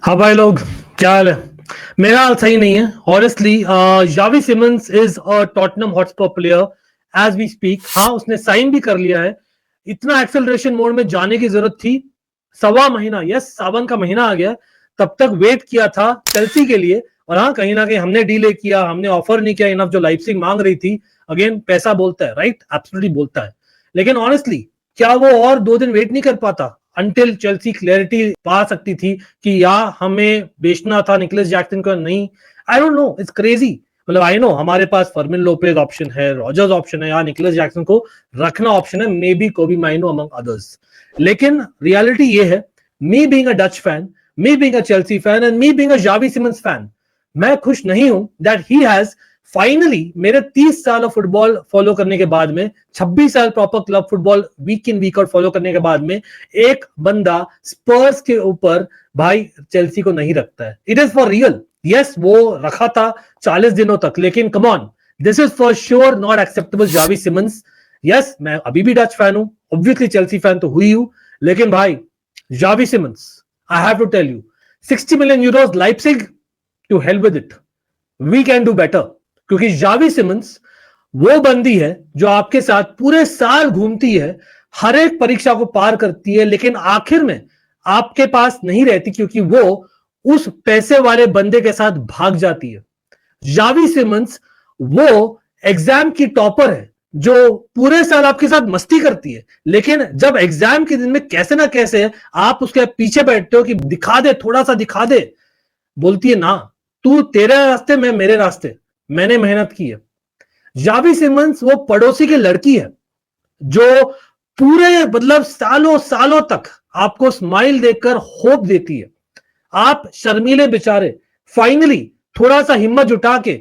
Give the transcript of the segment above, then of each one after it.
हाँ भाई लोग, क्या हाल है? मेरा हाल सही नहीं है honestly. Xavi Simons is a Tottenham Hotspur player as we speak. हाँ, उसने साइन भी कर लिया है। इतना एक्सेलरेशन मोड में जाने की जरूरत थी? सवा महीना, यस, सावन का महीना आ गया, तब तक वेट किया था चेल्सी के लिए। और हाँ, कहीं ना कहीं हमने डीले किया, हमने ऑफर नहीं किया इनफ जो लाइप्जिग मांग रही थी। अगेन, पैसा बोलता है, राइट? एब्सोल्युटली बोलता है। लेकिन ऑनेस्टली, क्या वो और 2 दिन वेट नहीं कर पाता अंटिल चेल्सी क्लैरिटी पा सकती थी कि या हमें बेचना था निकोलस जैक्सन को? नहीं, I don't know, it's crazy. मतलब आई नो हमारे पास फर्मिन लोपेज ऑप्शन है, रॉजर्स ऑप्शन है, या निकोलस जैक्सन को रखना ऑप्शन है, maybe Kobbie Mainoo among others. लेकिन रियलिटी ये है, me being a Dutch fan, me being a Chelsea fan and me being a Xavi Simons fan, मैं खुश नहीं हूं दैट ही हैज फाइनली, मेरे 30 साल ऑफ फुटबॉल फॉलो करने के बाद में, 26 साल प्रॉपर क्लब फुटबॉल वीक इन वीक आउट फॉलो करने के बाद में, एक बंदा स्पर्स के ऊपर भाई चेल्सी को नहीं रखता है। It is for real. Yes, वो रखा था 40 दिनों तक, लेकिन come on, this is for sure not acceptable Xavi Simons. Yes, मैं अभी भी डच फैन हूं, ऑब्वियसली चेल्सी फैन तो हुई हूं, लेकिन भाई Xavi Simons, I have to tell you, 60 million euros Leipzig, to hell with it, we can do better. क्योंकि जावी सिमंस वो बंदी है जो आपके साथ पूरे साल घूमती है, हर एक परीक्षा को पार करती है, लेकिन आखिर में आपके पास नहीं रहती, क्योंकि वो उस पैसे वाले बंदे के साथ भाग जाती है। जावी सिमंस वो एग्जाम की टॉपर है जो पूरे साल आपके साथ मस्ती करती है, लेकिन जब एग्जाम के दिन में कैसे ना कैसे आप उसके पीछे बैठते हो कि दिखा दे, थोड़ा सा दिखा दे, बोलती है ना, तू तेरे रास्ते, मैं मेरे रास्ते, मैंने मेहनत की है। जावी सिमंस वो पड़ोसी की लड़की है जो पूरे मतलब सालों सालों तक आपको स्माइल देकर होप देती है। आप शर्मीले बेचारे फाइनली थोड़ा सा हिम्मत जुटा के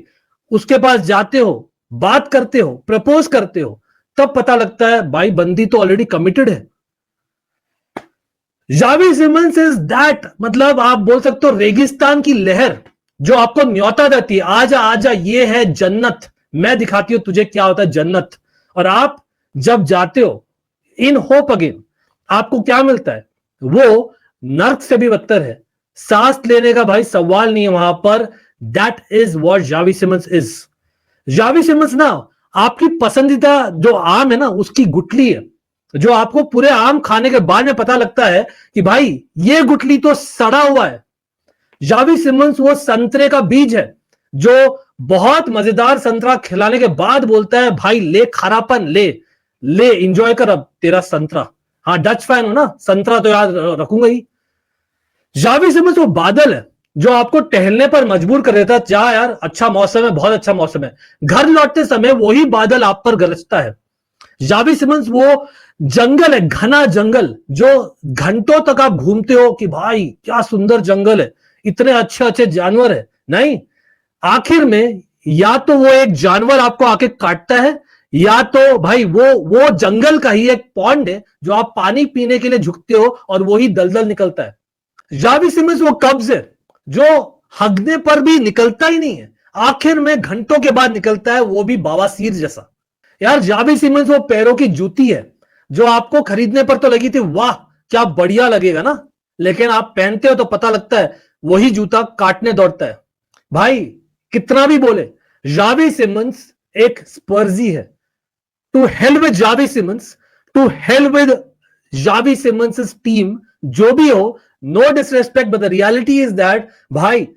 उसके पास जाते हो, बात करते हो, प्रपोज करते हो, तब पता लगता है भाई बंदी तो ऑलरेडी कमिटेड है। जावी सिमंस इज दैट, मतलब आप बोल सकते हो रेगिस्तान की लहर जो आपको न्योता देती है, आजा आजा, ये है जन्नत, मैं दिखाती हूं तुझे क्या होता है जन्नत। और आप जब जाते हो इन होप अगेन, आपको क्या मिलता है? वो नर्क से भी बदतर है, सांस लेने का भाई सवाल नहीं है वहां पर। That is what Xavi Simons is. Xavi Simons ना आपकी पसंदीदा जो आम है ना, उसकी गुठली है, जो आपको पूरे आम खाने के बाद में पता लगता है कि भाई ये गुठली तो सड़ा हुआ है। जावी सिमंस वो संतरे का बीज है जो बहुत मजेदार संतरा खिलाने के बाद बोलता है भाई ले खारापन, ले ले एंजॉय कर अब तेरा संतरा। हाँ, डच फैन हो ना, संतरा तो याद रखूंगा ही। जावी सिमंस वो बादल है जो आपको टहलने पर मजबूर कर देता है, जा यार अच्छा मौसम है, बहुत अच्छा मौसम है, घर लौटते समय वही बादल आप पर गरजता है। जावी सिमंस वो जंगल है, घना जंगल, जो घंटों तक आप घूमते हो कि भाई क्या सुंदर जंगल है, इतने अच्छे अच्छे जानवर है, नहीं, आखिर में या तो वो एक जानवर आपको आके काटता है, या तो भाई वो जंगल का ही एक पॉन्ड है जो आप पानी पीने के लिए झुकते हो और वही दलदल निकलता है। जावी सिमंस वो कब्ज है जो हगने पर भी निकलता ही नहीं है, आखिर में घंटों के बाद निकलता है, वो भी बवासीर जैसा। यार जावी सिमंस वो पैरों की जूती है जो आपको खरीदने पर तो लगी थी वाह क्या बढ़िया लगेगा ना, लेकिन आप पहनते हो तो पता लगता है वही जूता काटने दौड़ता है। भाई कितना भी बोले, जावी सिमंस एक स्पर्जी है। To hell with Xavi Simons, to hell with Xavi Simons team, जो भी हो, no disrespect, but the reality is that भाई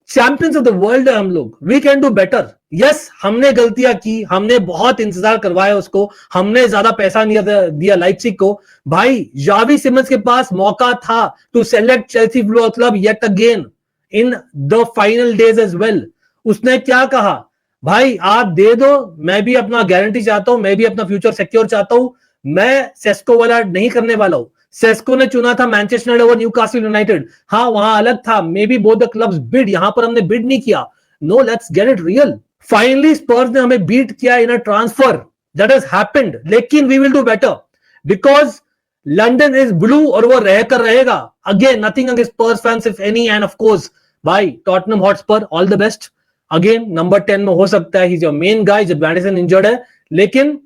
चैंपियंस ऑफ द वर्ल्ड है हम लोग, we can do better. Yes, हमने गलतियां की, हमने बहुत इंतजार करवाया उसको, हमने ज्यादा पैसा नहीं दिया लाइप्जिग को। भाई जावी सिमंस के पास मौका था to select Chelsea football club yet again in the final days as well. उसने क्या कहा? भाई आप दे दो, मैं भी अपना गारंटी चाहता हूं, मैं भी अपना फ्यूचर सिक्योर चाहता हूं, मैं सेस्को वाला नहीं करने वाला हूं। सेस्को ने चुना था मैनचेस्टर यूनाइटेड और न्यूकासल यूनाइटेड, हाँ वहां अलग था, maybe both the clubs bid, यहां पर हमने बिड नहीं किया। No, let's get it real. Finally Spurs ने हमें बीट किया in a transfer, that has happened, लेकिन we will do better because London is blue और वो रहकर रहेगा। Again nothing against Spurs fans if any, and of course भाई Tottenham Hotspur all the best. Again number 10 में हो सकता है, he is your main guy जब मैडिसन इंजर्ड है, लेकिन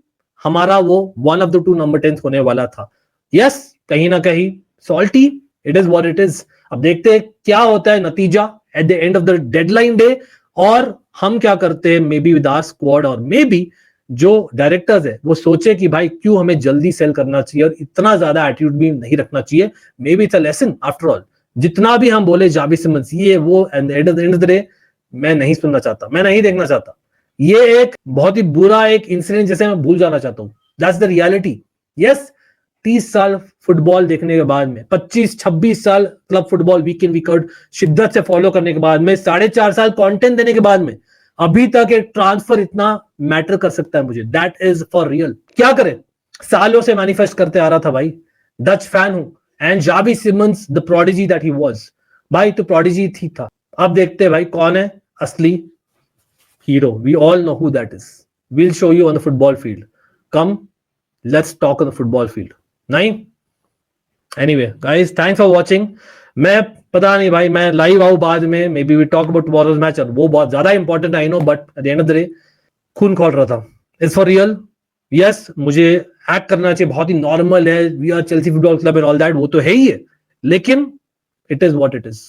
हमारा वो वन ऑफ द 2 नंबर 10 होने वाला था। यस, कहीं ना कहीं salty, it is what it is. अब देखते हैं क्या होता है नतीजा at the end of the deadline day, और हम क्या करते हैं maybe with our squad, और मे बी जो डायरेक्टर्स है वो सोचे कि भाई क्यों हमें जल्दी सेल करना चाहिए और इतना ज्यादा एटीट्यूड भी नहीं रखना चाहिए। May be it's a lesson after all. जितना भी हम बोले जावी सिमंस ये वो, and eight the end of the day मैं नहीं सुनना चाहता, मैं नहीं देखना चाहता। ये एक बहुत ही बुरा एक इंसिडेंट जैसे मैं भूल जाना चाहता हूं। That's the reality. यस, 30 साल फुटबॉल देखने के बाद में, 25-26 साल क्लब फुटबॉल वीक इन वीक आउट शिद्दत से फॉलो करने के बाद में, 4.5 साल कंटेंट देने के बाद में अभी तक एक ट्रांसफर इतना मैटर कर सकता है मुझे, दैट इज फॉर रियल। क्या करें, सालों से मैनिफेस्ट करते आ रहा था भाई, डच फैन हूं, and Xavi Simons the prodigy that he was, भाई तो प्रोडिजी थी था। अब देखते हैं भाई कौन है असली hero. We all know who that is. Will show you on the football field. Come, let's talk on the football field. नहीं, anyway guys, thanks for watching. मैं पता नहीं भाई, मैं लाइव आऊं बाद में, maybe we talk about tomorrow's match, और वो बहुत ज्यादा important I know, but at the end of the day खून खोल रहा था। It's for real. यस, मुझे एक्ट करना चाहिए, बहुत ही नॉर्मल है, we are Chelsea football club and all that, वो तो है ही है, लेकिन it is what it is.